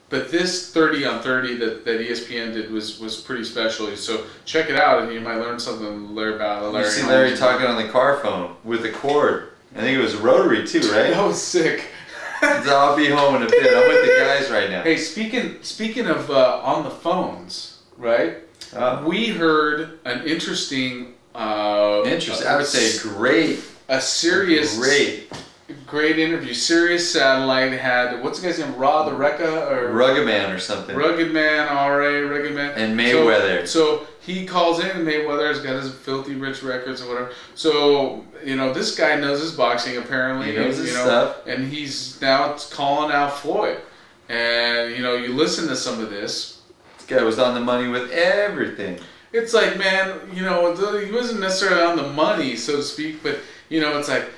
but this 30 on 30 that ESPN did was pretty special. So check it out, and you might learn something about Larry. You see Larry talking on the car phone with the cord. I think it was rotary too, right? That was sick. So I'll be home in a bit. I'm with the guys right now. Hey, speaking of on the phones, right? We heard an interesting. I would say great. A serious. Great interview. Sirius Satellite had, what's the guy's name? Ra the Rekka or Rugged Man or something. Rugged Man, R.A. Rugged Man. And Mayweather. So he calls in, and Mayweather's got his filthy rich records or whatever. So, this guy knows his boxing apparently. He knows his stuff. And he's now calling out Floyd. And, you listen to some of this. This guy was on the money with everything. It's like, man, he wasn't necessarily on the money, so to speak, but, it's like,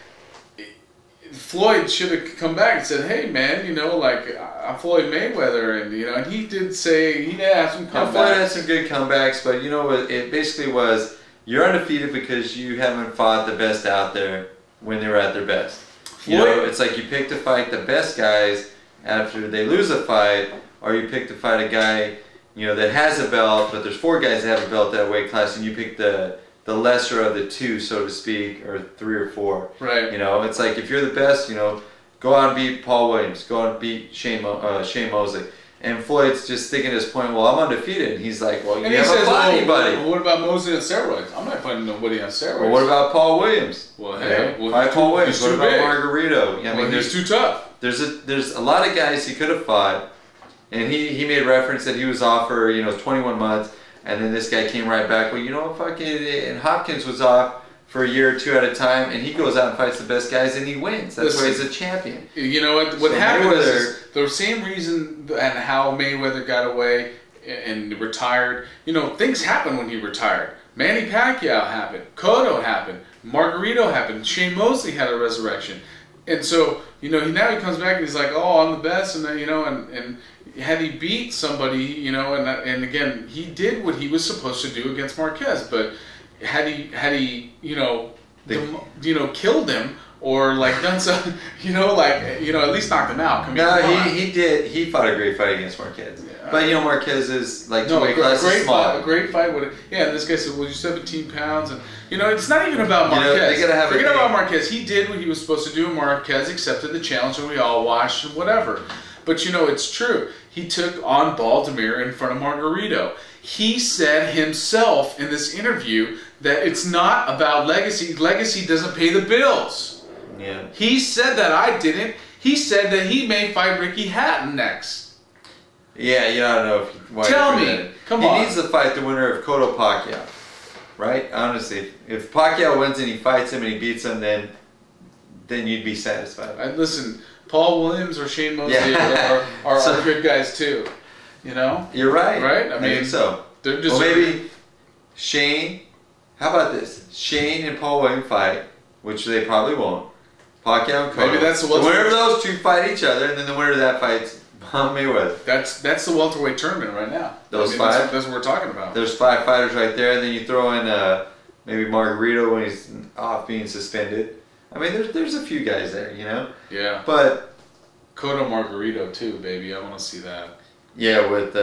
Floyd should have come back and said, "Hey, man, I'm Floyd Mayweather," and he did say he had some comebacks. Floyd had some good comebacks, but what it basically was, you're undefeated because you haven't fought the best out there when they were at their best. It's like you pick to fight the best guys after they lose a fight, or you pick to fight a guy, that has a belt, but there's 4 guys that have a belt that weight class, and you pick the lesser of the 2, so to speak, or 3 or 4. Right. It's like if you're the best, go out and beat Paul Williams, go out and beat Shane Mosley. And Floyd's just thinking at this point, well, I'm undefeated. And he's like, well, you haven't fought anybody. Well, what about Mosley on steroids? I'm not fighting nobody on steroids. Well, what about Paul Williams? Well, hey, fight Paul Williams. What about Margarito? I mean, he's too tough. There's a lot of guys he could have fought, and he made reference that he was off for 21 months. And then this guy came right back. Well, and Hopkins was off for a year or 2 at a time, and he goes out and fights the best guys, and he wins. That's why he's a champion. You know what? What happened is the same reason and how Mayweather got away and retired. Things happened when he retired. Manny Pacquiao happened. Cotto happened. Margarito happened. Shane Mosley had a resurrection. And so, now he comes back and he's like, oh, I'm the best, and then, and had he beat somebody, and again, he did what he was supposed to do against Marquez, but had he, killed him or done something, at least knocked him out. He did. He fought a great fight against Marquez. Yeah. But Marquez is a great fight. And this guy said, well, you're 17 pounds, and it's not even about Marquez. Forget about Marquez. He did what he was supposed to do, and Marquez accepted the challenge, and we all watched and whatever. But it's true. He took on Baltimore in front of Margarito. He said himself in this interview that it's not about legacy. Legacy doesn't pay the bills. Yeah. He said that. I didn't. He said that he may fight Ricky Hatton next. Yeah, I don't know if he Tell me. Come on. He needs to fight the winner of Cotto Pacquiao. Right? Honestly. If Pacquiao wins and he fights him and he beats him, then you'd be satisfied. Listen, Paul Williams or Shane Mosley are good guys too. You're right. Right? I think so. Well, maybe Shane. How about this? Shane and Paul Williams fight, which they probably won't. Pacquiao and Cotto. Maybe that's the winner of those 2 fight each other, and then the winner of that fights Mayweather. That's the welterweight tournament right now. Those 5. That's what we're talking about. There's 5 fighters right there, and then you throw in maybe Margarito when he's off being suspended. I mean, there's a few guys there, Yeah. But Cotto Margarito too, baby. I want to see that. Yeah, with